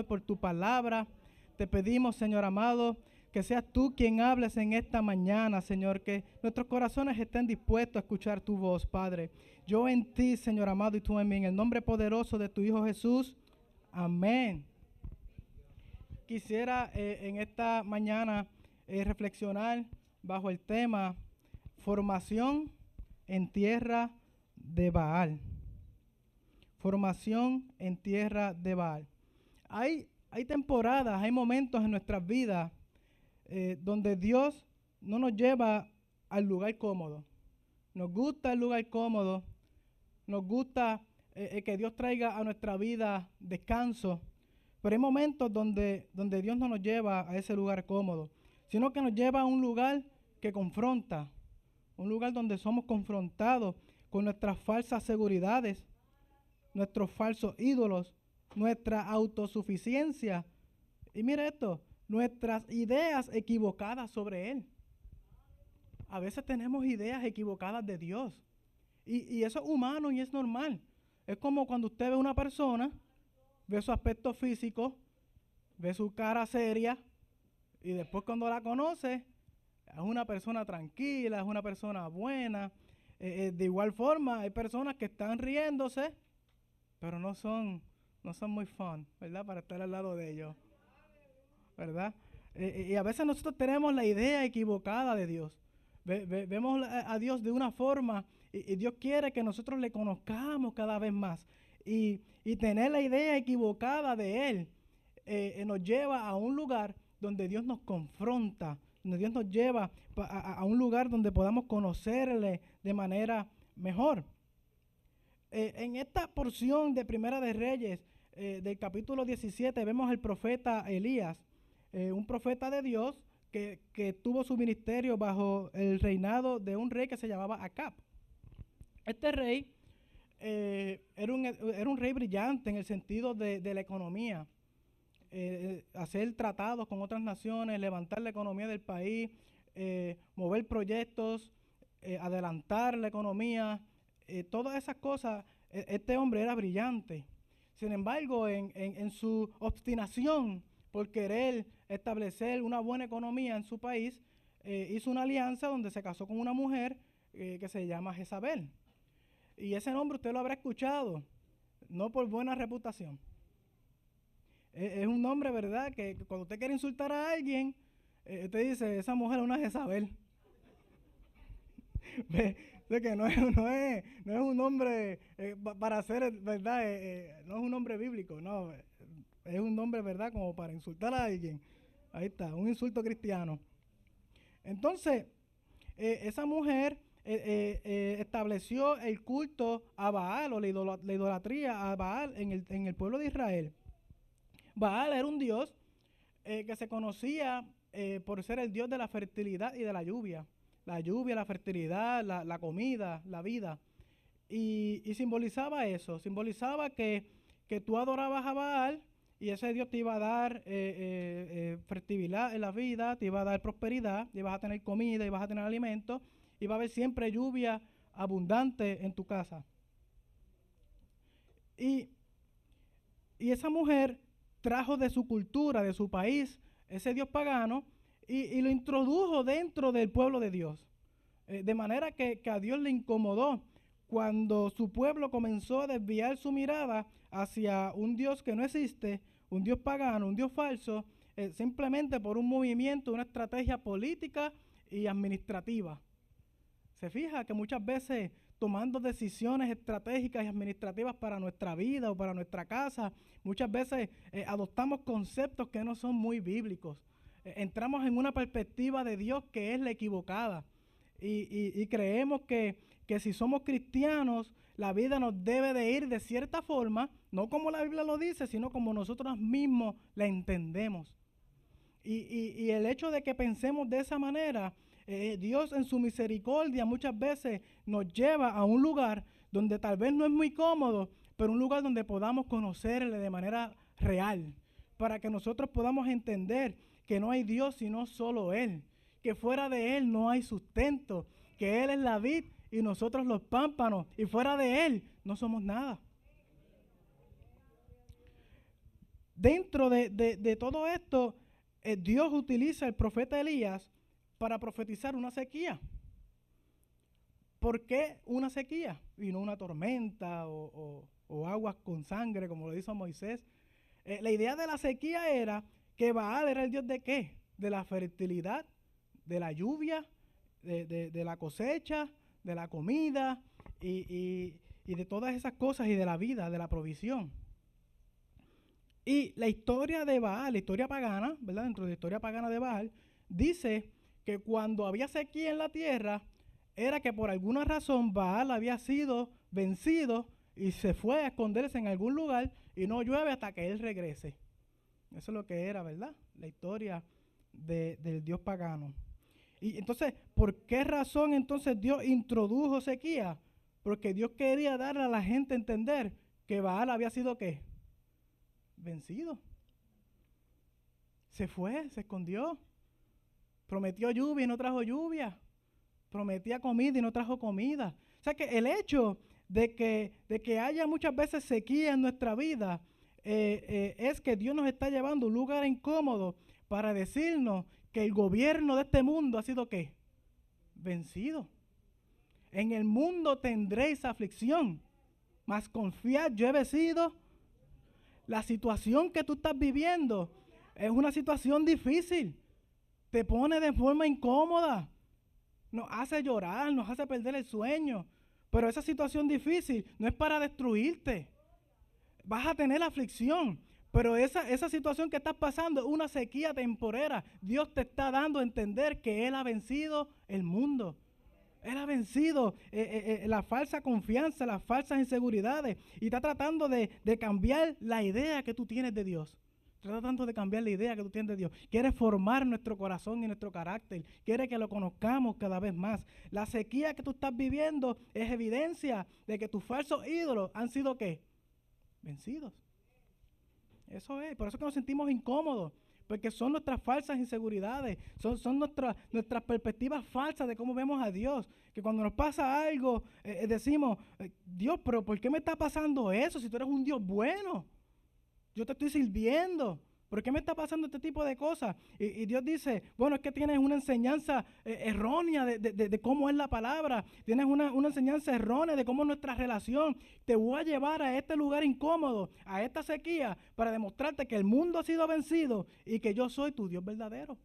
por tu palabra. Te pedimos, Señor amado, que seas tú quien hables en esta mañana, Señor, que nuestros corazones estén dispuestos a escuchar tu voz, Padre. Yo en ti, Señor amado, y tú en mí, en el nombre poderoso de tu Hijo Jesús. Amén. Quisiera en esta mañana reflexionar bajo el tema formación en tierra de Baal. Formación en tierra de Baal. Hay temporadas, hay momentos en nuestras vidas donde Dios no nos lleva al lugar cómodo. Nos gusta el lugar cómodo, nos gusta que Dios traiga a nuestra vida descanso, pero hay momentos donde Dios no nos lleva a ese lugar cómodo, sino que nos lleva a un lugar que confronta, un lugar donde somos confrontados con nuestras falsas seguridades, nuestros falsos ídolos, nuestra autosuficiencia y mira esto, nuestras ideas equivocadas sobre Él. A veces tenemos ideas equivocadas de Dios y eso es humano y es normal. Es como cuando usted ve a una persona, ve su aspecto físico, ve su cara seria y después cuando la conoce es una persona tranquila, es una persona buena. De igual forma hay personas que están riéndose pero no son muy fun, ¿verdad? Para estar al lado de ellos, ¿verdad? Y a veces nosotros tenemos la idea equivocada de Dios. Vemos a Dios de una forma y Dios quiere que nosotros le conozcamos cada vez más. Y tener la idea equivocada de Él nos lleva a un lugar donde Dios nos confronta, donde Dios nos lleva a un lugar donde podamos conocerle de manera mejor. En esta porción de Primera de Reyes, del capítulo 17, vemos al profeta Elías, un profeta de Dios que tuvo su ministerio bajo el reinado de un rey que se llamaba Acab. Este rey era un rey brillante en el sentido de la economía, hacer tratados con otras naciones, levantar la economía del país, mover proyectos, adelantar la economía, todas esas cosas. Este hombre era brillante. Sin embargo, en su obstinación por querer establecer una buena economía en su país, hizo una alianza donde se casó con una mujer que se llama Jezabel. Y ese nombre usted lo habrá escuchado, no por buena reputación. Es un nombre, ¿verdad? Que cuando usted quiere insultar a alguien, usted dice, esa mujer es una Jezabel. De que no es un nombre para hacer, ¿verdad? No es un nombre bíblico, no. Es un nombre, ¿verdad? Como para insultar a alguien. Ahí está, un insulto cristiano. Entonces, esa mujer estableció el culto a Baal o la idolatría a Baal en el pueblo de Israel. Baal era un dios que se conocía por ser el dios de la fertilidad y de la lluvia. La lluvia, la fertilidad, la comida, la vida. Y simbolizaba eso, simbolizaba que tú adorabas a Baal y ese Dios te iba a dar fertilidad en la vida, te iba a dar prosperidad, ibas a tener comida, ibas a tener alimento, iba a haber siempre lluvia abundante en tu casa. Y esa mujer trajo de su cultura, de su país, ese Dios pagano y lo introdujo dentro del pueblo de Dios. De manera que a Dios le incomodó cuando su pueblo comenzó a desviar su mirada hacia un Dios que no existe, un Dios pagano, un Dios falso, simplemente por un movimiento, una estrategia política y administrativa. Se fija que muchas veces tomando decisiones estratégicas y administrativas para nuestra vida o para nuestra casa, muchas veces adoptamos conceptos que no son muy bíblicos. Entramos en una perspectiva de Dios que es la equivocada y creemos que si somos cristianos, la vida nos debe de ir de cierta forma, no como la Biblia lo dice, sino como nosotros mismos la entendemos. Y el hecho de que pensemos de esa manera, Dios en su misericordia muchas veces nos lleva a un lugar donde tal vez no es muy cómodo, pero un lugar donde podamos conocerle de manera real, para que nosotros podamos entender que no hay Dios sino solo Él, que fuera de Él no hay sustento, que Él es la vid y nosotros los pámpanos, y fuera de Él no somos nada. dentro de todo esto, Dios utiliza el profeta Elías para profetizar una sequía. ¿Por qué una sequía? Y no una tormenta o aguas con sangre, como lo hizo Moisés. La idea de la sequía era que Baal era el dios de qué? De la fertilidad, de la lluvia, de la cosecha, de la comida y de todas esas cosas y de la vida, de la provisión. Y la historia de Baal, la historia pagana, ¿verdad? Dentro de la historia pagana de Baal, dice que cuando había sequía en la tierra, era que por alguna razón Baal había sido vencido y se fue a esconderse en algún lugar y no llueve hasta que él regrese. Eso es lo que era, ¿verdad? La historia del dios pagano. Y entonces, ¿por qué razón entonces Dios introdujo sequía? Porque Dios quería darle a la gente a entender que Baal había sido ¿qué? Vencido. Se fue, se escondió. Prometió lluvia y no trajo lluvia. Prometía comida y no trajo comida. O sea que el hecho de que haya muchas veces sequía en nuestra vida es que Dios nos está llevando a un lugar incómodo para decirnos que el gobierno de este mundo ha sido ¿qué? Vencido. En el mundo tendréis aflicción, mas confiad, yo he vencido. La situación que tú estás viviendo es una situación difícil. Te pone de forma incómoda. Nos hace llorar, nos hace perder el sueño. Pero esa situación difícil no es para destruirte. Vas a tener aflicción. Pero esa situación que estás pasando es una sequía temporera. Dios te está dando a entender que Él ha vencido el mundo. Él ha vencido la falsa confianza, las falsas inseguridades. Y está tratando de cambiar la idea que tú tienes de Dios. Está tratando de cambiar la idea que tú tienes de Dios. Quiere formar nuestro corazón y nuestro carácter. Quiere que lo conozcamos cada vez más. La sequía que tú estás viviendo es evidencia de que tus falsos ídolos han sido ¿qué? Vencidos. Eso es. Por eso es que nos sentimos incómodos. Porque son nuestras falsas inseguridades, son nuestras perspectivas falsas de cómo vemos a Dios. Que cuando nos pasa algo, decimos, Dios, pero ¿por qué me está pasando eso si tú eres un Dios bueno? Yo te estoy sirviendo. ¿Por qué me está pasando este tipo de cosas? Y Dios dice, bueno, es que tienes una enseñanza errónea de cómo es la palabra. Tienes una enseñanza errónea de cómo es nuestra relación. Te voy a llevar a este lugar incómodo, a esta sequía, para demostrarte que el mundo ha sido vencido y que yo soy tu Dios verdadero.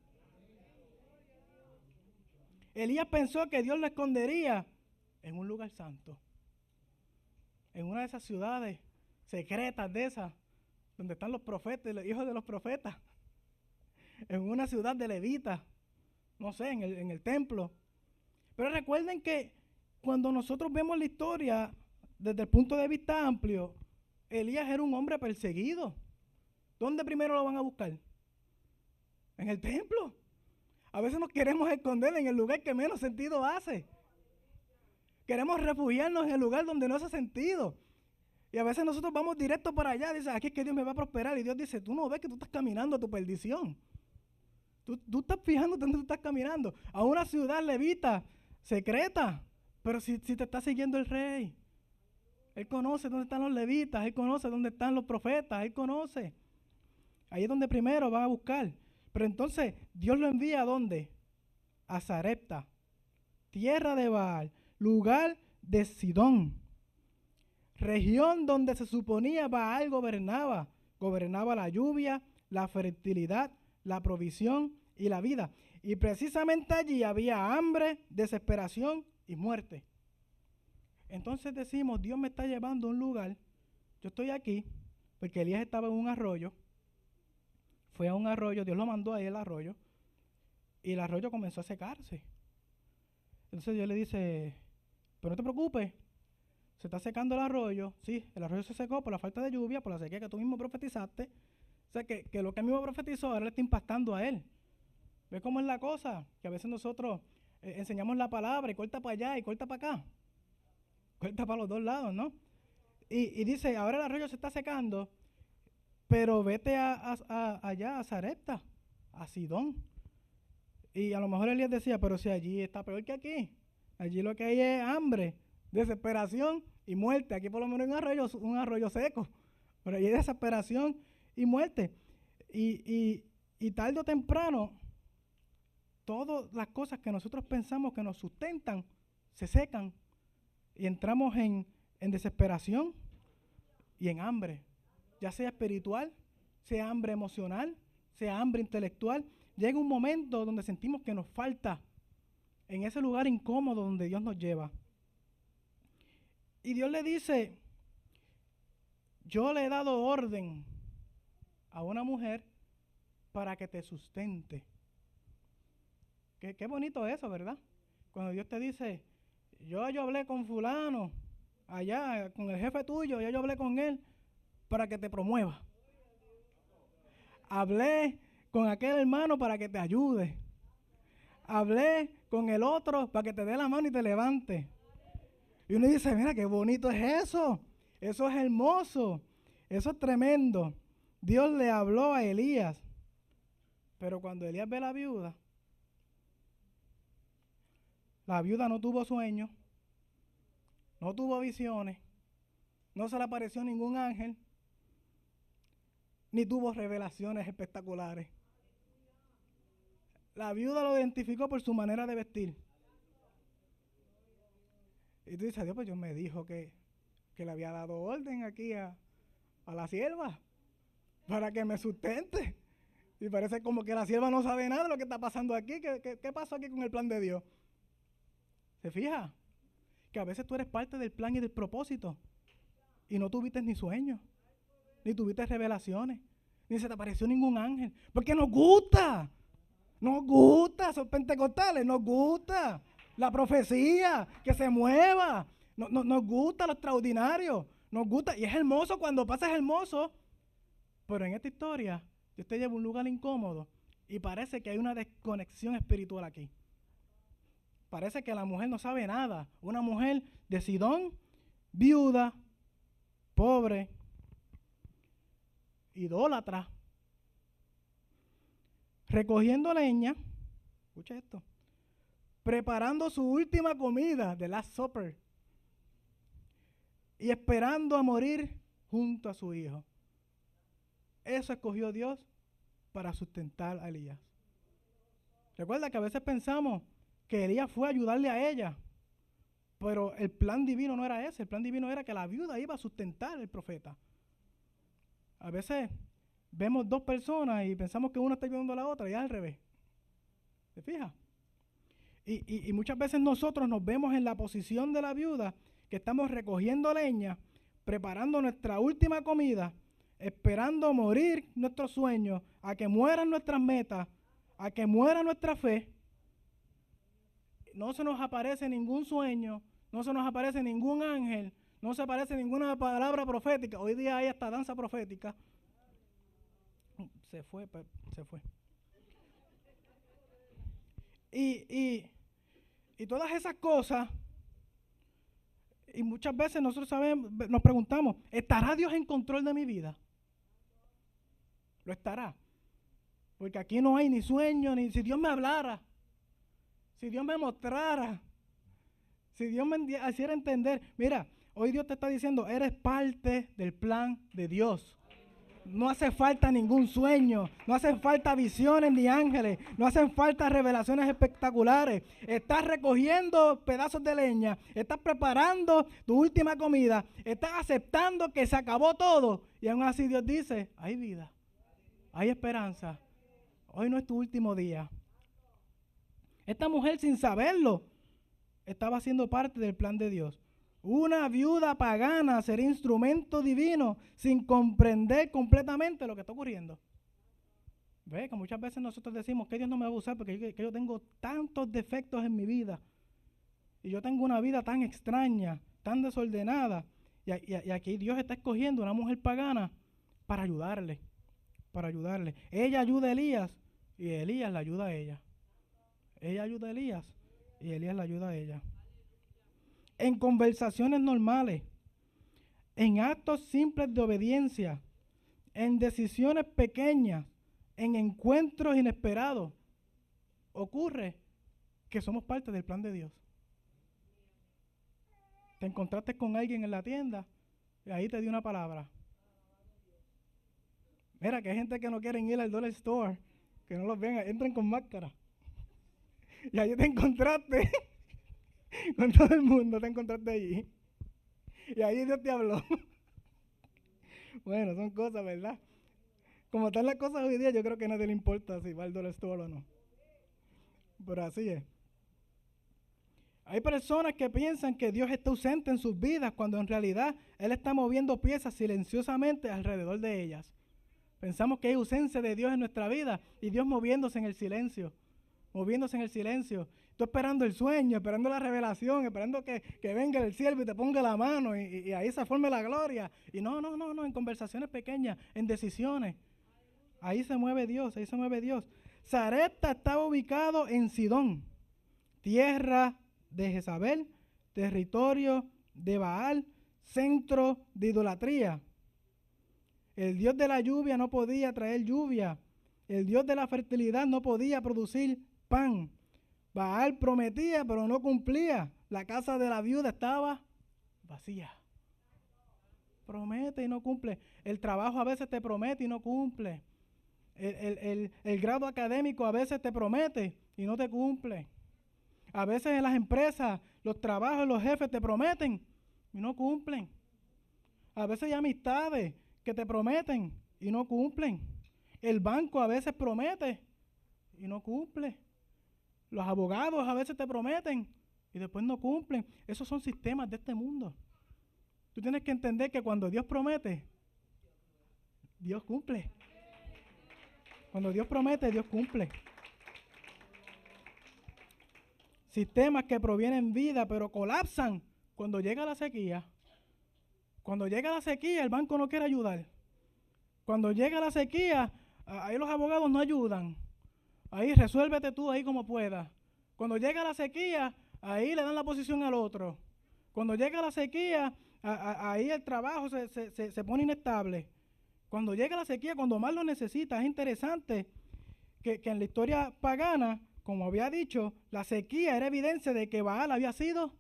Elías pensó que Dios lo escondería en un lugar santo. En una de esas ciudades secretas de esas, donde están los profetas y los hijos de los profetas, en una ciudad de levitas, no sé, en el templo. Pero recuerden que cuando nosotros vemos la historia desde el punto de vista amplio, Elías era un hombre perseguido. ¿Dónde primero lo van a buscar? En el templo. A veces nos queremos esconder en el lugar que menos sentido hace. Queremos refugiarnos en el lugar donde no hace sentido. Y a veces nosotros vamos directo para allá, dice, aquí es que Dios me va a prosperar. Y Dios dice, tú no ves que tú estás caminando a tu perdición. Tú estás fijándote dónde tú estás caminando. A una ciudad levita, secreta. Pero si te está siguiendo el rey. Él conoce dónde están los levitas, Él conoce dónde están los profetas, Él conoce. Ahí es donde primero van a buscar. Pero entonces, Dios lo envía ¿a dónde? A Sarepta, tierra de Baal, lugar de Sidón. Región donde se suponía Baal gobernaba. Gobernaba la lluvia, la fertilidad, la provisión y la vida. Y precisamente allí había hambre, desesperación y muerte. Entonces decimos, Dios me está llevando a un lugar. Yo estoy aquí porque Elías estaba en un arroyo. Fue a un arroyo, Dios lo mandó ahí al arroyo. Y el arroyo comenzó a secarse. Entonces Dios le dice, pero no te preocupes. Se está secando el arroyo. Sí, el arroyo se secó por la falta de lluvia, por la sequía que tú mismo profetizaste. O sea, que lo que él mismo profetizó ahora le está impactando a él. ¿Ves cómo es la cosa? Que a veces nosotros enseñamos la palabra y corta para allá y corta para acá. Corta para los dos lados, ¿no? Y dice, ahora el arroyo se está secando, pero vete allá a Sarepta, a Sidón. Y a lo mejor Elías decía, pero si allí está peor que aquí. Allí lo que hay es hambre, desesperación y muerte. Aquí por lo menos hay un arroyo seco, pero allí hay desesperación y muerte. Y tarde o temprano, todas las cosas que nosotros pensamos que nos sustentan, se secan y entramos en desesperación y en hambre, ya sea espiritual, sea hambre emocional, sea hambre intelectual. Llega un momento donde sentimos que nos falta en ese lugar incómodo donde Dios nos lleva. Y Dios le dice, yo le he dado orden a una mujer para que te sustente. Qué bonito eso, ¿verdad? Cuando Dios te dice, yo hablé con fulano, allá, con el jefe tuyo, yo hablé con él para que te promueva. Hablé con aquel hermano para que te ayude. Hablé con el otro para que te dé la mano y te levante. Y uno dice, mira, qué bonito es eso. Eso es hermoso. Eso es tremendo. Dios le habló a Elías. Pero cuando Elías ve a la viuda no tuvo sueños, no tuvo visiones, no se le apareció ningún ángel, ni tuvo revelaciones espectaculares. La viuda lo identificó por su manera de vestir. Y tú dices, Dios, pues Dios me dijo que le había dado orden aquí a la sierva para que me sustente. Y parece como que la sierva no sabe nada de lo que está pasando aquí. ¿Qué pasó aquí con el plan de Dios? ¿Se fija? Que a veces tú eres parte del plan y del propósito y no tuviste ni sueños, ni tuviste revelaciones, ni se te apareció ningún ángel. Porque nos gusta, son pentecostales, nos gusta la profecía, que se mueva, nos gusta lo extraordinario, nos gusta, y es hermoso cuando pasa, es hermoso. Pero en esta historia, Dios te lleva a un lugar incómodo y parece que hay una desconexión espiritual aquí. Parece que la mujer no sabe nada. Una mujer de Sidón, viuda, pobre, idólatra, recogiendo leña, escucha esto, preparando su última comida, the last supper, y esperando a morir junto a su hijo. Eso escogió Dios para sustentar a Elías. Recuerda que a veces pensamos que Elías fue a ayudarle a ella, pero el plan divino no era ese. El plan divino era que la viuda iba a sustentar al profeta. A veces vemos dos personas y pensamos que una está ayudando a la otra y al revés. ¿Se fija? Y muchas veces nosotros nos vemos en la posición de la viuda, que estamos recogiendo leña, preparando nuestra última comida, esperando morir nuestros sueños, a que mueran nuestras metas, a que muera nuestra fe. No se nos aparece ningún sueño, no se nos aparece ningún ángel, no se aparece ninguna palabra profética. Hoy día hay hasta danza profética. Se fue. Y todas esas cosas, y muchas veces nosotros nos preguntamos, ¿estará Dios en control de mi vida? Lo estará. Porque aquí no hay ni sueño, ni si Dios me hablara, si Dios me mostrara, si Dios me hiciera entender. Mira, hoy Dios te está diciendo, eres parte del plan de Dios. No hace falta ningún sueño, no hacen falta visiones ni ángeles, no hacen falta revelaciones espectaculares. Estás recogiendo pedazos de leña, estás preparando tu última comida, estás aceptando que se acabó todo. Y aún así Dios dice, hay vida, hay esperanza. Hoy no es tu último día. Esta mujer, sin saberlo, estaba siendo parte del plan de Dios. Una viuda pagana será instrumento divino sin comprender completamente lo que está ocurriendo. Ve que muchas veces nosotros decimos que Dios no me va a usar porque yo tengo tantos defectos en mi vida. Y yo tengo una vida tan extraña, tan desordenada. Y aquí Dios está escogiendo una mujer pagana para ayudarle. Ella ayuda a Elías y Elías la ayuda a ella. Ella ayuda a Elías y Elías la ayuda a ella. En conversaciones normales, en actos simples de obediencia, en decisiones pequeñas, en encuentros inesperados, ocurre que somos parte del plan de Dios. Te encontraste con alguien en la tienda y ahí te dio una palabra. Mira, que hay gente que no quieren ir al dollar store, que no los vengan, entren con máscara. Y ahí te encontraste con todo el mundo, te encontraste allí. Y ahí Dios te habló. Bueno, son cosas, ¿verdad? Como están las cosas hoy día, yo creo que a nadie le importa si va al dollar store o no. Pero así es. Hay personas que piensan que Dios está ausente en sus vidas cuando en realidad Él está moviendo piezas silenciosamente alrededor de ellas. Pensamos que hay ausencia de Dios en nuestra vida y Dios moviéndose en el silencio. Moviéndose en el silencio. Tú esperando el sueño, esperando la revelación, esperando que venga el siervo y te ponga la mano y ahí se forme la gloria. Y no, en conversaciones pequeñas, en decisiones. Ahí se mueve Dios, ahí se mueve Dios. Sarepta estaba ubicado en Sidón, tierra de Jezabel, territorio de Baal, centro de idolatría. El Dios de la lluvia no podía traer lluvia. El Dios de la fertilidad no podía producir pan. Baal prometía, pero no cumplía. La casa de la viuda estaba vacía. Promete y no cumple. El trabajo a veces te promete y no cumple. El grado académico a veces te promete y no te cumple. A veces en las empresas, los trabajos, los jefes te prometen y no cumplen. A veces hay amistades que te prometen y no cumplen. El banco a veces promete y no cumple. Los abogados a veces te prometen y después no cumplen. Esos son sistemas de este mundo. Tú tienes que entender que cuando Dios promete, Dios cumple. Cuando Dios promete, Dios cumple. Sistemas que provienen vida, pero colapsan cuando llega la sequía. Cuando llega la sequía, el banco no quiere ayudar. Cuando llega la sequía, ahí los abogados no ayudan. Ahí resuélvete tú ahí como puedas. Cuando llega la sequía, ahí le dan la posición al otro. Cuando llega la sequía, ahí el trabajo se pone inestable. Cuando llega la sequía, cuando más lo necesita, es interesante que en la historia pagana, como había dicho, la sequía era evidencia de que Baal había sido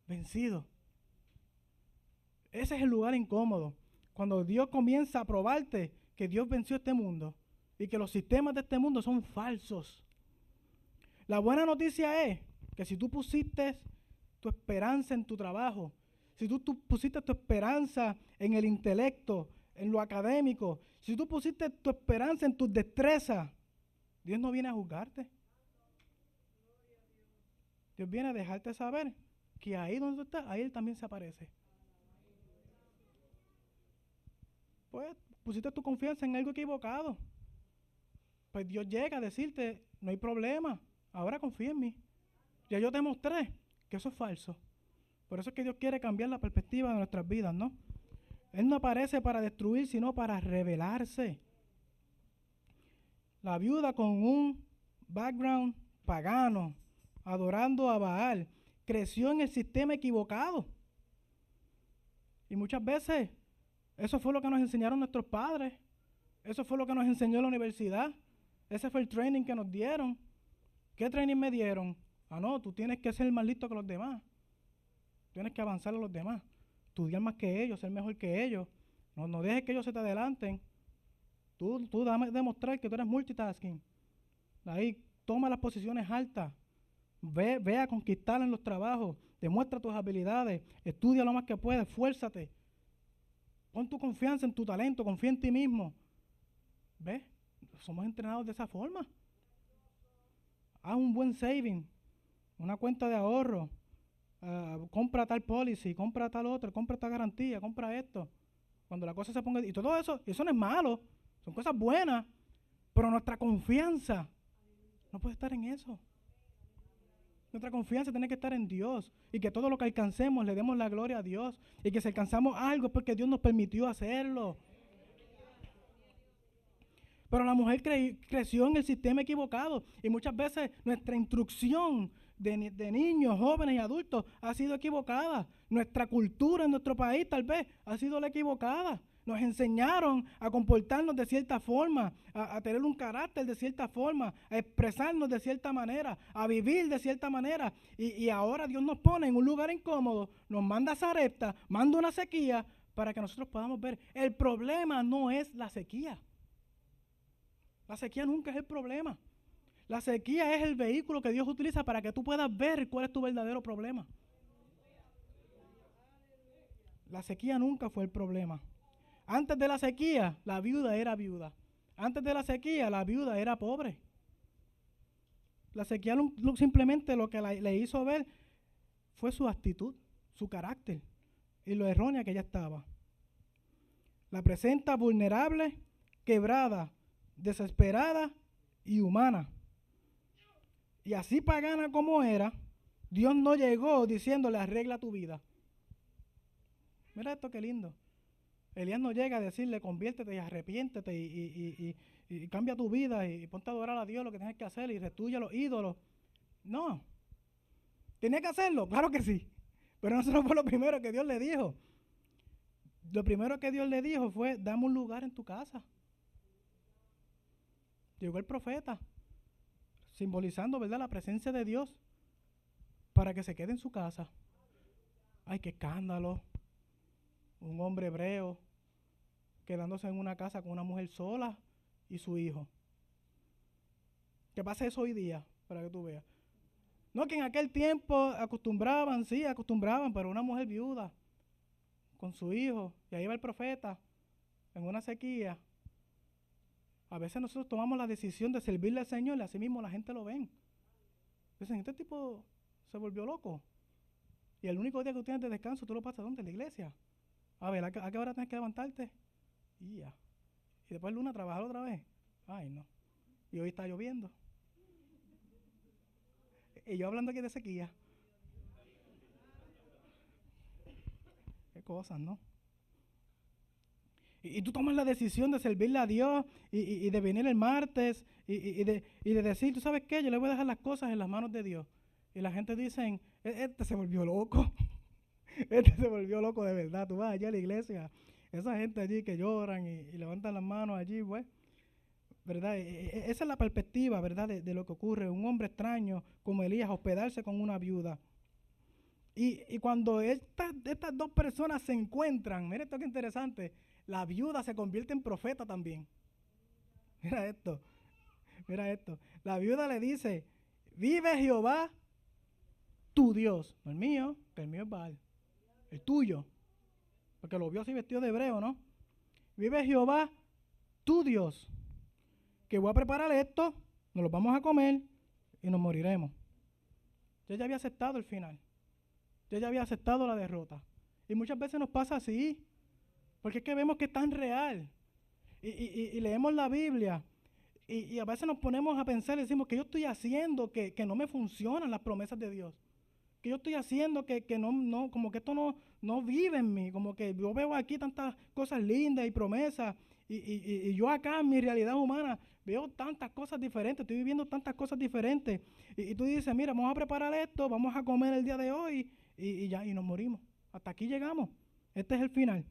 vencido. Ese es el lugar incómodo. Cuando Dios comienza a probarte que Dios venció este mundo y que los sistemas de este mundo son falsos. La buena noticia es que si tú pusiste tu esperanza en tu trabajo, si tú pusiste tu esperanza en el intelecto, en lo académico, si tú pusiste tu esperanza en tus destrezas, Dios no viene a juzgarte. Dios viene a dejarte saber que ahí donde tú estás, ahí Él también se aparece. Pues pusiste tu confianza en algo equivocado. Pues Dios llega a decirte, no hay problema, ahora confía en mí. Ya yo te mostré que eso es falso. Por eso es que Dios quiere cambiar la perspectiva de nuestras vidas, ¿no? Él no aparece para destruir, sino para revelarse. La viuda con un background pagano, adorando a Baal, creció en el sistema equivocado. Y muchas veces eso fue lo que nos enseñaron nuestros padres. Eso fue lo que nos enseñó la universidad. Ese fue el training que nos dieron. ¿Qué training me dieron? No, tú tienes que ser más listo que los demás. Tienes que avanzar a los demás. Estudiar más que ellos, ser mejor que ellos. No dejes que ellos se te adelanten. Tú dame demostrar que tú eres multitasking. Ahí, toma las posiciones altas. Ve a conquistar en los trabajos. Demuestra tus habilidades. Estudia lo más que puedes. Esfuérzate. Pon tu confianza en tu talento. Confía en ti mismo. ¿Ves? Somos entrenados de esa forma. Haz un buen saving. Una cuenta de ahorro. Compra tal policy. Compra tal otro. Compra esta garantía. Compra esto. Cuando la cosa se ponga... Y todo eso. Y eso no es malo. Son cosas buenas. Pero nuestra confianza no puede estar en eso. Nuestra confianza tiene que estar en Dios y que todo lo que alcancemos le demos la gloria a Dios y que si alcanzamos algo es porque Dios nos permitió hacerlo. Pero la mujer creció en el sistema equivocado y muchas veces nuestra instrucción de niños, jóvenes y adultos ha sido equivocada. Nuestra cultura en nuestro país tal vez ha sido la equivocada. Nos enseñaron a comportarnos de cierta forma, a tener un carácter de cierta forma, a expresarnos de cierta manera, a vivir de cierta manera. Y ahora Dios nos pone en un lugar incómodo, nos manda Sarepta, manda una sequía para que nosotros podamos ver. El problema no es la sequía. La sequía nunca es el problema. La sequía es el vehículo que Dios utiliza para que tú puedas ver cuál es tu verdadero problema. La sequía nunca fue el problema. Antes de la sequía, la viuda era viuda. Antes de la sequía, la viuda era pobre. La sequía simplemente lo que le hizo ver fue su actitud, su carácter y lo errónea que ella estaba. La presenta vulnerable, quebrada, desesperada y humana. Y así pagana como era, Dios no llegó diciéndole arregla tu vida. Mira esto qué lindo. Elías no llega a decirle conviértete y arrepiéntete y cambia tu vida y ponte a adorar a Dios lo que tienes que hacer y restituye los ídolos. No. ¿Tenía que hacerlo? Claro que sí. Pero eso no fue lo primero que Dios le dijo. Lo primero que Dios le dijo fue, dame un lugar en tu casa. Llegó el profeta, simbolizando, ¿verdad?, la presencia de Dios para que se quede en su casa. Ay, qué escándalo. Un hombre hebreo quedándose en una casa con una mujer sola y su hijo. ¿Qué pasa eso hoy día? Para que tú veas. No, que en aquel tiempo acostumbraban, pero una mujer viuda con su hijo, y ahí va el profeta en una sequía. A veces nosotros tomamos la decisión de servirle al Señor y así mismo la gente lo ven. Dicen, este tipo se volvió loco. Y el único día que tú tienes de descanso, tú lo pasas ¿dónde? En la iglesia. A ver, ¿a qué hora tienes que levantarte? Y ya. Y después el lunes a trabajar otra vez. Ay, no. Y hoy está lloviendo. Y yo hablando aquí de sequía. Qué cosas, ¿no? Y tú tomas la decisión de servirle a Dios y de venir el martes y de decir, ¿tú sabes qué? Yo le voy a dejar las cosas en las manos de Dios. Y la gente dice, este se volvió loco. Este se volvió loco de verdad. Tú vas allá a la iglesia, esa gente allí que lloran y levantan las manos allí, pues, ¿verdad? Esa es la perspectiva, ¿verdad? De lo que ocurre. Un hombre extraño como Elías hospedarse con una viuda. Y cuando estas dos personas se encuentran, mira esto que interesante, la viuda se convierte en profeta también. Mira esto, mira esto. La viuda le dice, vive Jehová, tu Dios. No el mío, que el mío es Baal. El tuyo. Porque lo vio así vestido de hebreo, ¿no? Vive Jehová, tu Dios. Que voy a preparar esto, nos lo vamos a comer y nos moriremos. Yo ya había aceptado el final. Yo ya había aceptado la derrota. Y muchas veces nos pasa así. Porque es que vemos que es tan real. Y leemos la Biblia. Y a veces nos ponemos a pensar y decimos que yo estoy haciendo que no me funcionan las promesas de Dios. Que yo estoy haciendo que no, como que esto no vive en mí. Como que yo veo aquí tantas cosas lindas y promesas. Y yo acá en mi realidad humana veo tantas cosas diferentes. Estoy viviendo tantas cosas diferentes. Y tú dices, mira, vamos a preparar esto, vamos a comer el día de hoy. Y ya, y nos morimos. Hasta aquí llegamos. Este es el final.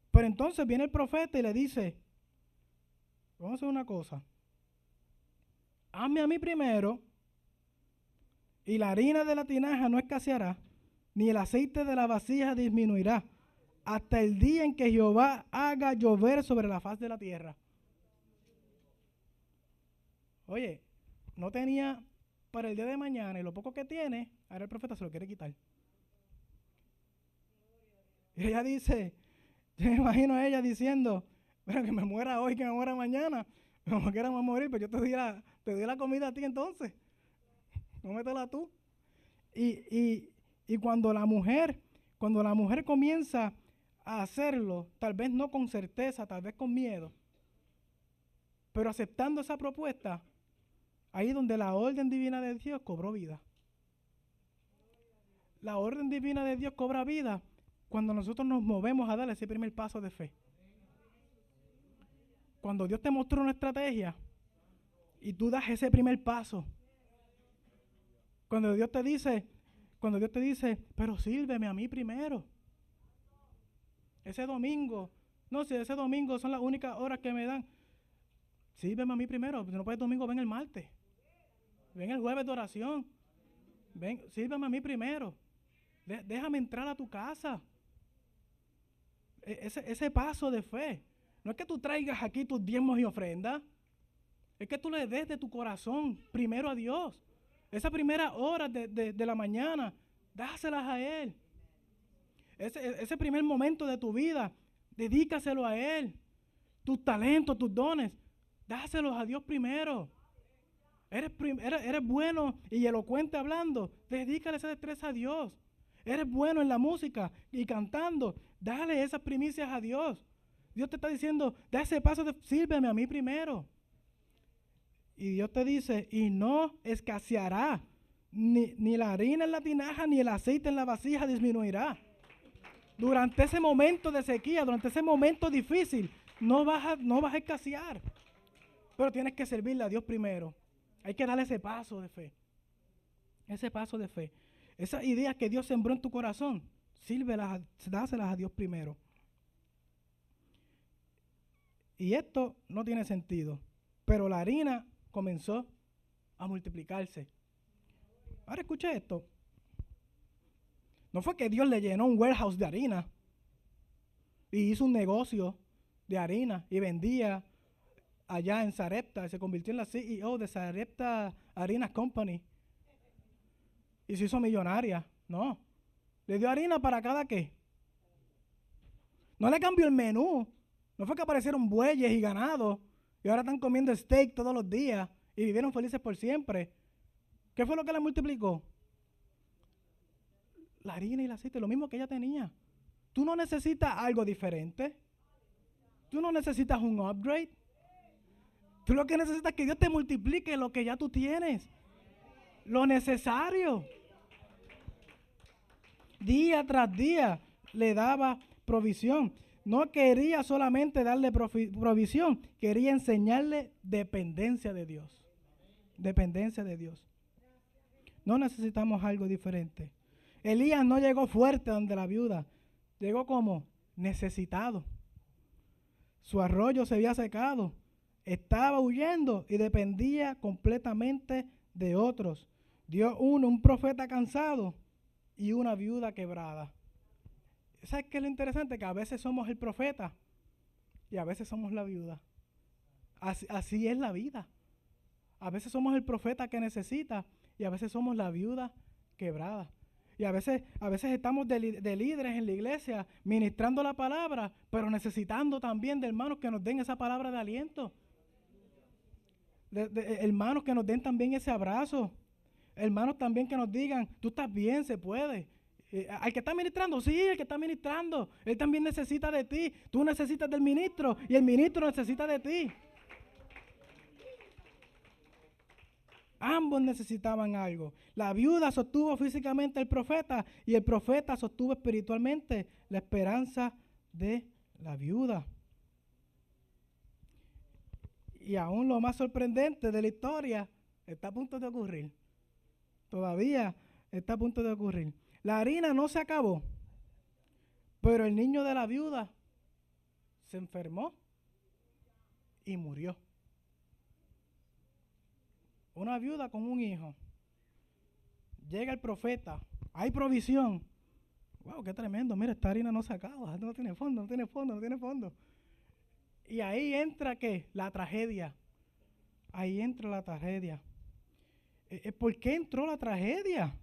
Pero entonces viene el profeta y le dice, vamos a hacer una cosa. Hazme a mí primero, y la harina de la tinaja no escaseará, ni el aceite de la vasija disminuirá, hasta el día en que Jehová haga llover sobre la faz de la tierra. Oye, no tenía para el día de mañana y lo poco que tiene, ahora el profeta se lo quiere quitar. Y ella dice, yo me imagino a ella diciendo, bueno, que me muera hoy, que me muera mañana, como quiera me voy a morir, pero yo te doy la comida a ti entonces, cómetela tú. Y cuando la mujer comienza a hacerlo, tal vez no con certeza, tal vez con miedo, pero aceptando esa propuesta, ahí donde la orden divina de Dios cobró vida. La orden divina de Dios cobra vida cuando nosotros nos movemos a dar ese primer paso de fe. Cuando Dios te mostró una estrategia y tú das ese primer paso. Cuando Dios te dice, pero sírveme a mí primero. Ese domingo, no sé, ese domingo son las únicas horas que me dan. Sírveme a mí primero. Si no puedes domingo, ven el martes. Ven el jueves de oración. Ven, sírveme a mí primero. Déjame entrar a tu casa. Ese paso de fe. No es que tú traigas aquí tus diezmos y ofrendas. Es que tú le des de tu corazón primero a Dios. Esa primera hora de la mañana, dáselas a Él. Ese primer momento de tu vida, dedícaselo a Él. Tus talentos, tus dones, dáselos a Dios primero. Eres bueno y elocuente hablando, dedícale esa destreza a Dios. Eres bueno en la música y cantando, dale esas primicias a Dios. Dios te está diciendo, da ese paso, sírveme a mí primero. Y Dios te dice, y no escaseará, ni la harina en la tinaja, ni el aceite en la vasija disminuirá. Durante ese momento de sequía, durante ese momento difícil, no vas a escasear. Pero tienes que servirle a Dios primero. Hay que darle ese paso de fe. Ese paso de fe. Esas ideas que Dios sembró en tu corazón, dáselas a Dios primero. Y esto no tiene sentido. Pero la harina comenzó a multiplicarse. Ahora escucha esto. No fue que Dios le llenó un warehouse de harina y hizo un negocio de harina y vendía allá en Sarepta, se convirtió en la CEO de Sarepta Harina Company y se hizo millonaria. No, le dio harina para cada qué. No le cambió el menú. No fue que aparecieron bueyes y ganados y ahora están comiendo steak todos los días y vivieron felices por siempre. ¿Qué fue lo que le multiplicó? La harina y el aceite, lo mismo que ella tenía. Tú no necesitas algo diferente. Tú no necesitas un upgrade. Tú lo que necesitas es que Dios te multiplique lo que ya tú tienes. Lo necesario. Día tras día le daba provisión. No quería solamente darle provisión, quería enseñarle dependencia de Dios. Dependencia de Dios. No necesitamos algo diferente. Elías no llegó fuerte donde la viuda, llegó como necesitado. Su arroyo se había secado, estaba huyendo y dependía completamente de otros. Dio un profeta cansado y una viuda quebrada. ¿Sabes qué es lo interesante? Que a veces somos el profeta y a veces somos la viuda. Así es la vida. A veces somos el profeta que necesita y a veces somos la viuda quebrada. Y a veces estamos de líderes en la iglesia ministrando la palabra, pero necesitando también de hermanos que nos den esa palabra de aliento. De hermanos que nos den también ese abrazo. Hermanos también que nos digan, tú estás bien, se puede. Al que está ministrando, sí, el que está ministrando. Él también necesita de ti. Tú necesitas del ministro y el ministro necesita de ti. Ambos necesitaban algo. La viuda sostuvo físicamente al profeta y el profeta sostuvo espiritualmente la esperanza de la viuda. Y aún lo más sorprendente de la historia está a punto de ocurrir. Todavía está a punto de ocurrir. La harina no se acabó, pero el niño de la viuda se enfermó y murió. Una viuda con un hijo. Llega el profeta. Hay provisión. Wow, qué tremendo. Mira, esta harina no se acaba. No tiene fondo, no tiene fondo, no tiene fondo. Y ahí entra, ¿qué? La tragedia. Ahí entra la tragedia. ¿Por qué entró la tragedia?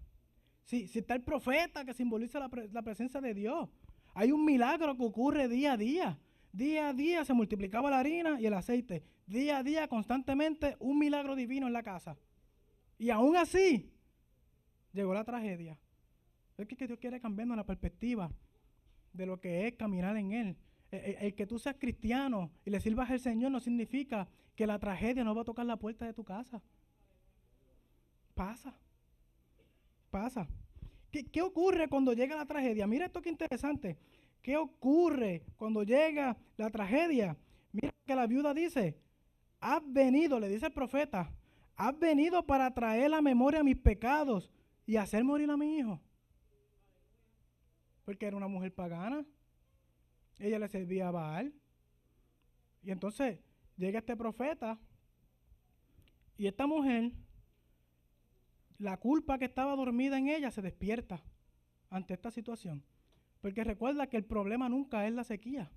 Si está el profeta que simboliza la presencia de Dios. Hay un milagro que ocurre día a día. Día a día se multiplicaba la harina y el aceite. Día a día, constantemente, un milagro divino en la casa. Y aún así, llegó la tragedia. Es que Dios quiere cambiarnos la perspectiva de lo que es caminar en Él. El que tú seas cristiano y le sirvas al Señor no significa que la tragedia no va a tocar la puerta de tu casa. Pasa. ¿Qué ocurre cuando llega la tragedia? Mira esto que interesante. ¿Qué ocurre cuando llega la tragedia? Mira que la viuda dice, has venido, le dice el profeta, has venido para traer a memoria mis pecados y hacer morir a mi hijo. Porque era una mujer pagana. Ella le servía a Baal. Y entonces llega este profeta y esta mujer, la culpa que estaba dormida en ella se despierta ante esta situación. Porque recuerda que el problema nunca es la sequía.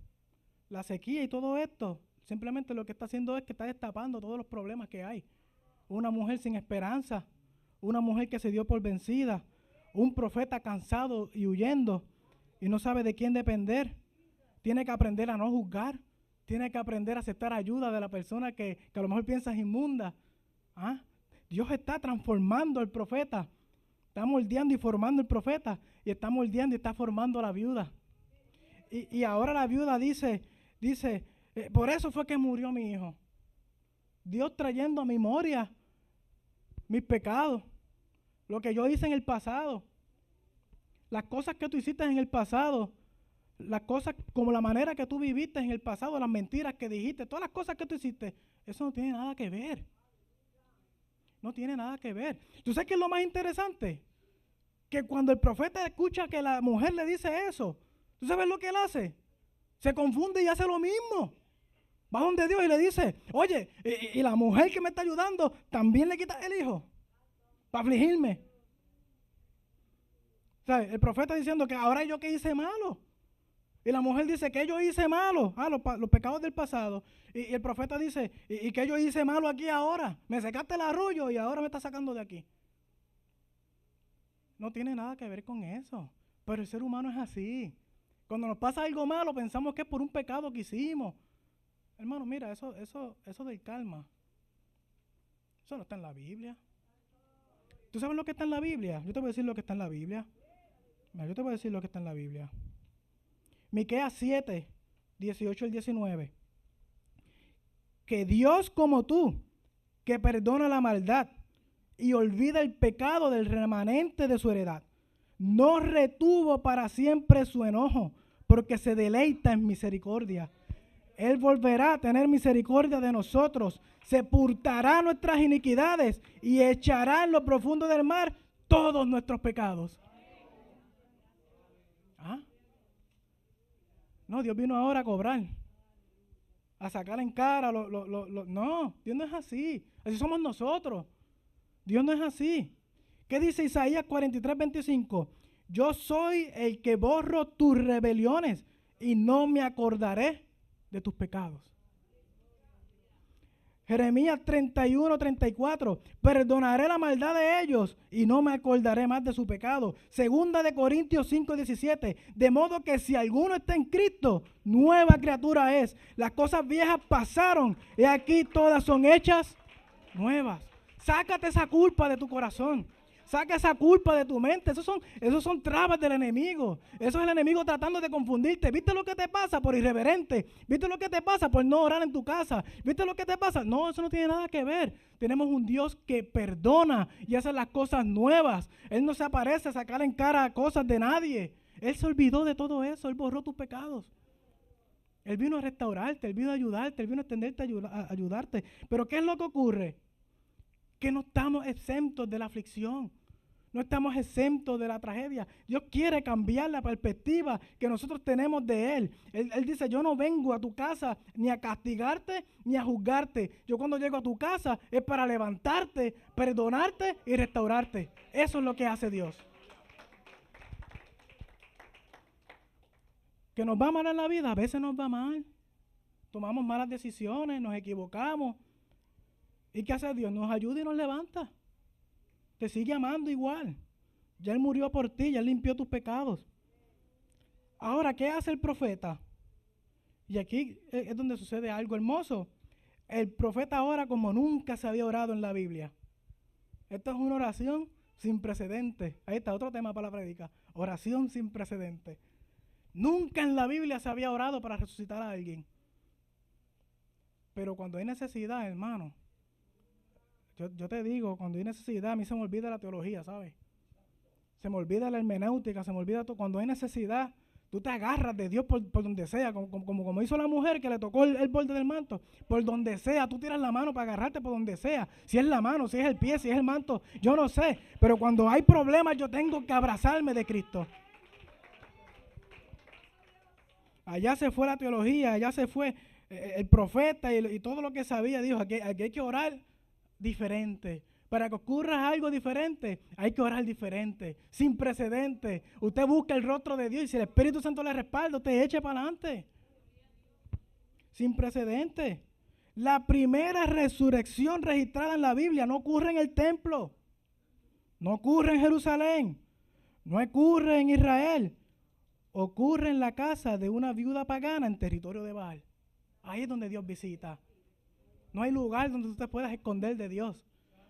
La sequía y todo esto Simplemente lo que está haciendo es que está destapando todos los problemas que hay. Una mujer sin esperanza, una mujer que se dio por vencida, un profeta cansado y huyendo y no sabe de quién depender. Tiene que aprender a no juzgar, tiene que aprender a aceptar ayuda de la persona que a lo mejor piensa es inmunda. ¿Ah? Dios está transformando al profeta, está moldeando y formando el profeta, y está moldeando y está formando a la viuda. Y ahora la viuda dice, por eso fue que murió mi hijo. Dios trayendo a memoria mis pecados, lo que yo hice en el pasado, las cosas que tú hiciste en el pasado, las cosas como la manera que tú viviste en el pasado, las mentiras que dijiste, todas las cosas que tú hiciste, eso no tiene nada que ver. No tiene nada que ver. ¿Tú sabes qué es lo más interesante? Que cuando el profeta escucha que la mujer le dice eso, ¿tú sabes lo que él hace? Se confunde y hace lo mismo. Va donde Dios y le dice, oye, y la mujer que me está ayudando, también le quita el hijo para afligirme. ¿Sabes? El profeta diciendo que ahora yo que hice malo. Y la mujer dice que yo hice malo, los pecados del pasado. Y el profeta dice, y que yo hice malo aquí ahora. Me secaste el arroyo y ahora me está sacando de aquí. No tiene nada que ver con eso. Pero el ser humano es así. Cuando nos pasa algo malo, pensamos que es por un pecado que hicimos. Hermano, mira, eso del karma, eso no está en la Biblia. ¿Tú sabes lo que está en la Biblia? Yo te voy a decir lo que está en la Biblia. Mira, yo te voy a decir lo que está en la Biblia. Miqueas 7, 18 al 19. Que Dios como tú, que perdona la maldad y olvida el pecado del remanente de su heredad, no retuvo para siempre su enojo, porque se deleita en misericordia. Él volverá a tener misericordia de nosotros, sepultará nuestras iniquidades y echará en lo profundo del mar todos nuestros pecados. ¿Ah? No, Dios vino ahora a cobrar, a sacar en cara. No, Dios no es así. Así somos nosotros. Dios no es así. ¿Qué dice Isaías 43, 25? Yo soy el que borro tus rebeliones y no me acordaré de tus pecados. Jeremías 31, 34. Perdonaré la maldad de ellos y no me acordaré más de su pecado. Segunda de Corintios 5, 17. De modo que si alguno está en Cristo, nueva criatura es. Las cosas viejas pasaron y aquí todas son hechas nuevas. Sácate esa culpa de tu corazón. Saca esa culpa de tu mente. Esos son trabas del enemigo. Eso es el enemigo tratando de confundirte. ¿Viste lo que te pasa por irreverente? ¿Viste lo que te pasa por no orar en tu casa? ¿Viste lo que te pasa? No, eso no tiene nada que ver. Tenemos un Dios que perdona y hace las cosas nuevas. Él no se aparece a sacar en cara cosas de nadie. Él se olvidó de todo eso. Él borró tus pecados. Él vino a restaurarte, Él vino a ayudarte, Él vino a extenderte a ayudarte. Pero ¿qué es lo que ocurre? Que no estamos exentos de la aflicción, no estamos exentos de la tragedia. Dios quiere cambiar la perspectiva que nosotros tenemos de Él. Él dice, yo no vengo a tu casa ni a castigarte ni a juzgarte. Yo cuando llego a tu casa es para levantarte, perdonarte y restaurarte. Eso es lo que hace Dios. Que nos va mal en la vida, a veces nos va mal. Tomamos malas decisiones, nos equivocamos. ¿Y qué hace Dios? Nos ayuda y nos levanta. Te sigue amando igual. Ya Él murió por ti, ya Él limpió tus pecados. Ahora, ¿qué hace el profeta? Y aquí es donde sucede algo hermoso. El profeta ora como nunca se había orado en la Biblia. Esto es una oración sin precedentes. Ahí está, otro tema para la prédica. Oración sin precedentes. Nunca en la Biblia se había orado para resucitar a alguien. Pero cuando hay necesidad, hermano, yo te digo, cuando hay necesidad, a mí se me olvida la teología, ¿sabes? Se me olvida la hermenéutica, se me olvida todo. Cuando hay necesidad, tú te agarras de Dios por donde sea, como hizo la mujer que le tocó el borde del manto. Por donde sea, tú tiras la mano para agarrarte por donde sea. Si es la mano, si es el pie, si es el manto, yo no sé. Pero cuando hay problemas, yo tengo que abrazarme de Cristo. Allá se fue la teología, allá se fue el profeta y todo lo que sabía. Dijo, aquí hay que orar diferente. Para que ocurra algo diferente, hay que orar diferente, sin precedentes. Usted busca el rostro de Dios y si el Espíritu Santo le respalda, usted eche para adelante. sin precedentes. La primera resurrección registrada en la Biblia no ocurre en el templo, no ocurre en Jerusalén, no ocurre en Israel, ocurre en la casa de una viuda pagana en territorio de Baal. Ahí es donde Dios visita. No hay lugar donde tú te puedas esconder de Dios.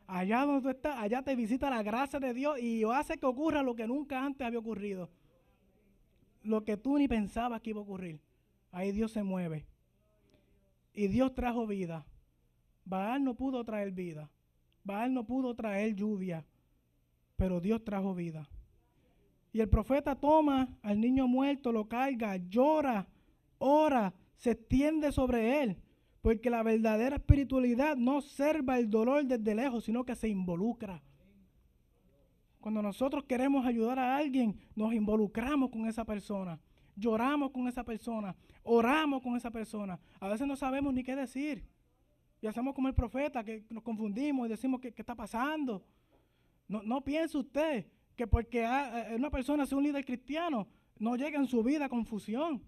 Allá donde tú estás, allá te visita la gracia de Dios y hace que ocurra lo que nunca antes había ocurrido. Lo que tú ni pensabas que iba a ocurrir. Ahí Dios se mueve. Y Dios trajo vida. Baal no pudo traer vida. Baal no pudo traer lluvia. Pero Dios trajo vida. Y el profeta toma al niño muerto, lo carga, llora, ora, se extiende sobre él. Porque la verdadera espiritualidad no observa el dolor desde lejos, sino que se involucra. Cuando nosotros queremos ayudar a alguien, nos involucramos con esa persona, lloramos con esa persona, oramos con esa persona. A veces no sabemos ni qué decir. Y hacemos como el profeta, que nos confundimos y decimos ¿qué está pasando? No piense usted que porque una persona sea un líder cristiano, no llega en su vida confusión.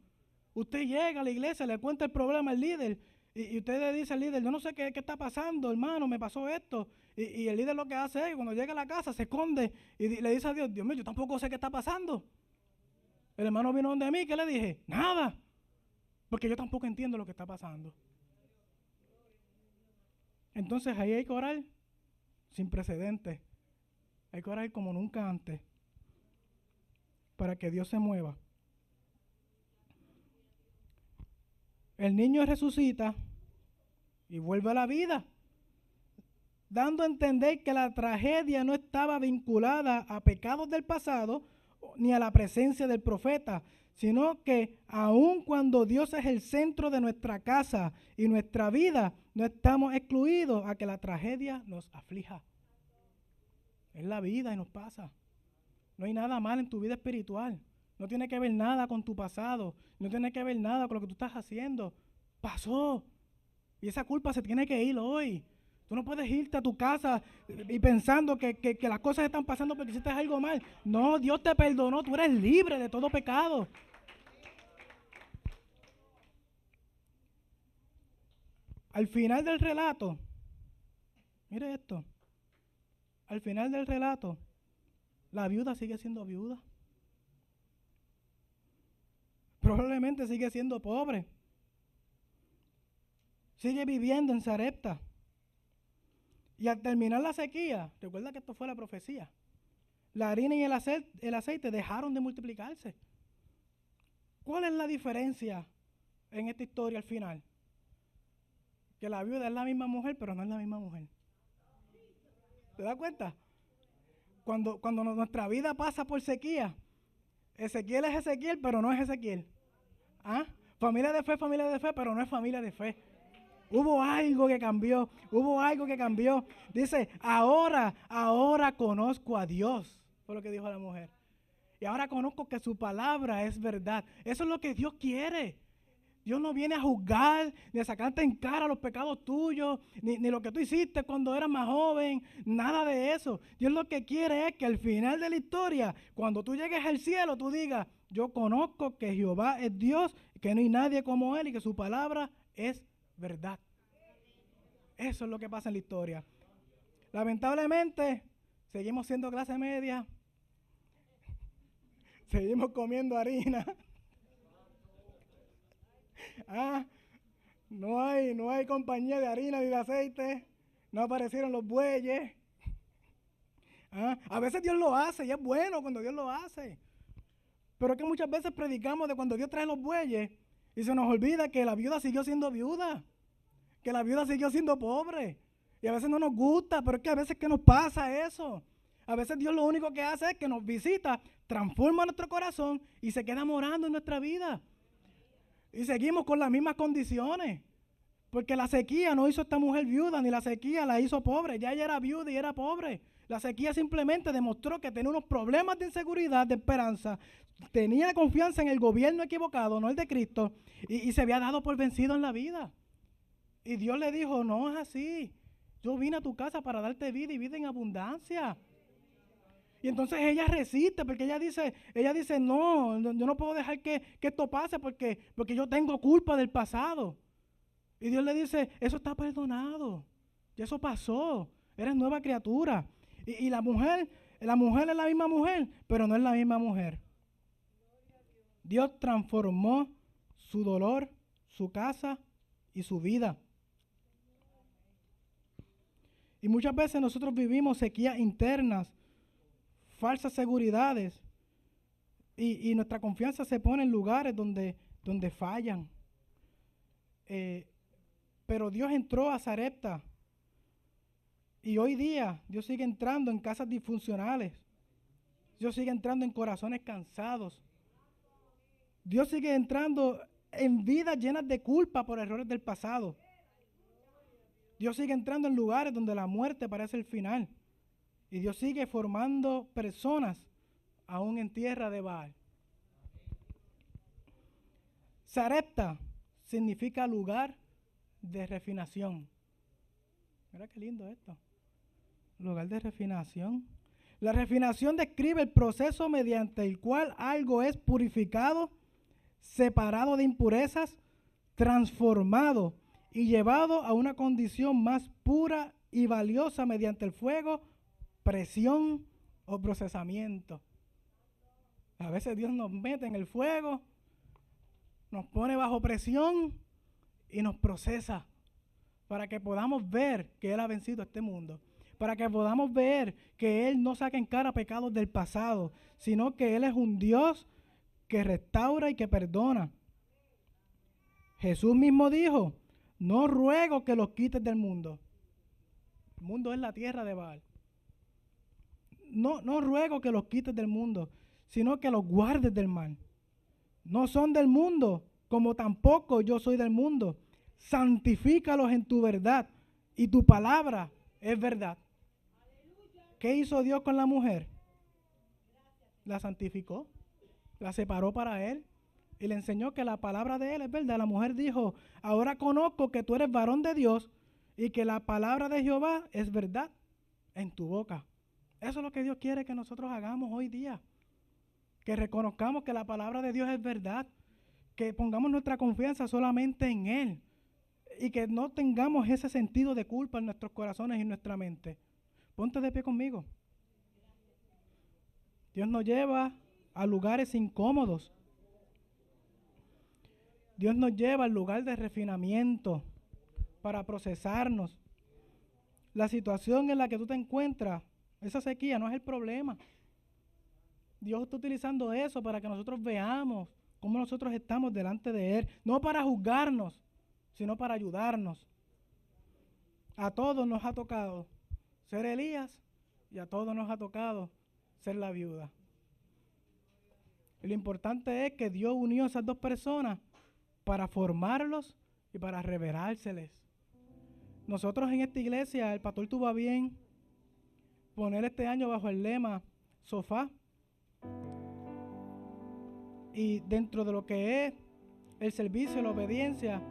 Usted llega a la iglesia, le cuenta el problema al líder, y usted le dice al líder, yo no sé qué está pasando, hermano, me pasó esto. Y el líder lo que hace es, cuando llega a la casa, se esconde y le dice a Dios, Dios mío, yo tampoco sé qué está pasando. El hermano vino donde mí, ¿qué le dije? Nada, porque yo tampoco entiendo lo que está pasando. Entonces ahí hay que orar sin precedentes. Hay que orar como nunca antes, para que Dios se mueva. El niño resucita y vuelve a la vida, dando a entender que la tragedia no estaba vinculada a pecados del pasado ni a la presencia del profeta, sino que aun cuando Dios es el centro de nuestra casa y nuestra vida, no estamos excluidos a que la tragedia nos aflija. Es la vida y nos pasa. No hay nada mal en tu vida espiritual. No tiene que ver nada con tu pasado. No tiene que ver nada con lo que tú estás haciendo. Pasó. Y esa culpa se tiene que ir hoy. Tú no puedes irte a tu casa y pensando que las cosas están pasando porque hiciste algo mal. No, Dios te perdonó. Tú eres libre de todo pecado. Al final del relato, mire esto. Al final del relato, la viuda sigue siendo viuda. Probablemente sigue siendo pobre. Sigue viviendo en Sarepta. Y al terminar la sequía, recuerda que esto fue la profecía, la harina y el aceite dejaron de multiplicarse. ¿Cuál es la diferencia en esta historia al final? Que la viuda es la misma mujer, pero no es la misma mujer. ¿Te das cuenta? Cuando nuestra vida pasa por sequía, Ezequiel es Ezequiel, pero no es Ezequiel. ¿Ah? Familia de fe, pero no es familia de fe. Hubo algo que cambió, Dice, ahora conozco a Dios, fue lo que dijo la mujer. Y ahora conozco que su palabra es verdad. Eso es lo que Dios quiere. Dios no viene a juzgar, ni a sacarte en cara los pecados tuyos, ni lo que tú hiciste cuando eras más joven, nada de eso. Dios lo que quiere es que al final de la historia, cuando tú llegues al cielo, tú digas, yo conozco que Jehová es Dios, que no hay nadie como Él y que su palabra es verdad. Eso es lo que pasa en la historia. Lamentablemente, seguimos siendo clase media, seguimos comiendo harina. No hay compañía de harina ni de aceite, no aparecieron los bueyes. A veces Dios lo hace y es bueno cuando Dios lo hace. Pero es que muchas veces predicamos de cuando Dios trae los bueyes y se nos olvida que la viuda siguió siendo viuda, que la viuda siguió siendo pobre. Y a veces no nos gusta, pero es que a veces que nos pasa eso. A veces Dios lo único que hace es que nos visita, transforma nuestro corazón y se queda morando en nuestra vida. Y seguimos con las mismas condiciones. Porque la sequía no hizo a esta mujer viuda, ni la sequía la hizo pobre. Ya ella era viuda y era pobre. La sequía simplemente demostró que tenía unos problemas de inseguridad, de esperanza. Tenía confianza en el gobierno equivocado, no el de Cristo. Y se había dado por vencido en la vida. Y Dios le dijo, no es así. Yo vine a tu casa para darte vida y vida en abundancia. Y entonces ella resiste porque ella dice, no, yo no puedo dejar que esto pase porque yo tengo culpa del pasado. Y Dios le dice, eso está perdonado. Y eso pasó. Eres nueva criatura. Y la mujer es la misma mujer, pero no es la misma mujer. Dios transformó su dolor, su casa y su vida. Y muchas veces nosotros vivimos sequías internas, falsas seguridades, y nuestra confianza se pone en lugares donde fallan. Pero Dios entró a Sarepta, y hoy día Dios sigue entrando en casas disfuncionales. Dios sigue entrando en corazones cansados. Dios sigue entrando en vidas llenas de culpa por errores del pasado. Dios sigue entrando en lugares donde la muerte parece el final. Y Dios sigue formando personas aún en tierra de Baal. Sarepta significa lugar de refinación. Mira qué lindo esto. Lugar de refinación. La refinación describe el proceso mediante el cual algo es purificado, separado de impurezas, transformado y llevado a una condición más pura y valiosa mediante el fuego, presión o procesamiento. A veces Dios nos mete en el fuego, nos pone bajo presión y nos procesa para que podamos ver que Él ha vencido a este mundo, para que podamos ver que Él no saca en cara pecados del pasado, sino que Él es un Dios que restaura y que perdona. Jesús mismo dijo, no ruego que los quites del mundo. El mundo es la tierra de Baal. No ruego que los quites del mundo, sino que los guardes del mal. No son del mundo, como tampoco yo soy del mundo. Santifícalos en tu verdad, y tu palabra es verdad. ¿Qué hizo Dios con la mujer? La santificó, la separó para Él y le enseñó que la palabra de Él es verdad. La mujer dijo, ahora conozco que tú eres varón de Dios y que la palabra de Jehová es verdad en tu boca. Eso es lo que Dios quiere que nosotros hagamos hoy día. Que reconozcamos que la palabra de Dios es verdad. Que pongamos nuestra confianza solamente en Él. Y que no tengamos ese sentido de culpa en nuestros corazones y en nuestra mente. Ponte de pie conmigo. Dios nos lleva a lugares incómodos. Dios nos lleva al lugar de refinamiento para procesarnos. La situación en la que tú te encuentras, esa sequía no es el problema. Dios está utilizando eso para que nosotros veamos cómo nosotros estamos delante de Él. No para juzgarnos, sino para ayudarnos. A todos nos ha tocado ser Elías y a todos nos ha tocado ser la viuda. Y lo importante es que Dios unió a esas dos personas para formarlos y para revelárseles. Nosotros en esta iglesia, el pastor tuvo a bien poner este año bajo el lema Sofá. Y dentro de lo que es el servicio, la obediencia,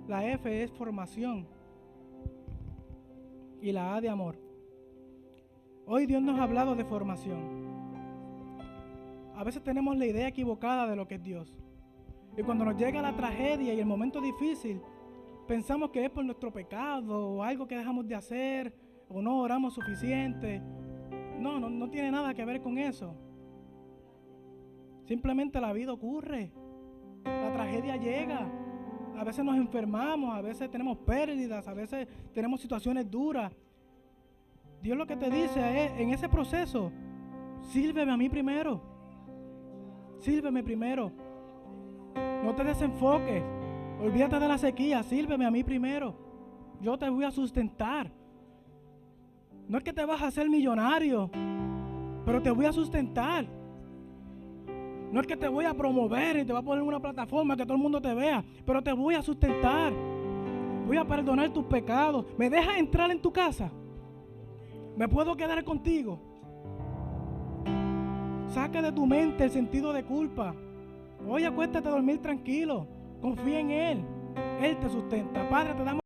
la F es formación y la A de amor. Hoy Dios nos ha hablado de formación. A veces tenemos la idea equivocada de lo que es Dios. Y cuando nos llega la tragedia y el momento difícil, pensamos que es por nuestro pecado o algo que dejamos de hacer o no oramos suficiente. No tiene nada que ver con eso. Simplemente la vida ocurre. La tragedia llega. A veces nos enfermamos, a veces tenemos pérdidas, a veces tenemos situaciones duras. Dios lo que te dice es, en ese proceso, sírveme a mí primero. Sírveme primero. No te desenfoques. Olvídate de la sequía. Sírveme a mí primero. Yo te voy a sustentar. No es que te vas a hacer millonario, pero te voy a sustentar. No es que te voy a promover y te voy a poner en una plataforma que todo el mundo te vea, pero te voy a sustentar. Voy a perdonar tus pecados. ¿Me dejas entrar en tu casa? ¿Me puedo quedar contigo? Saca de tu mente el sentido de culpa. Hoy acuéstate a dormir tranquilo. Confía en Él. Él te sustenta. Padre, te damos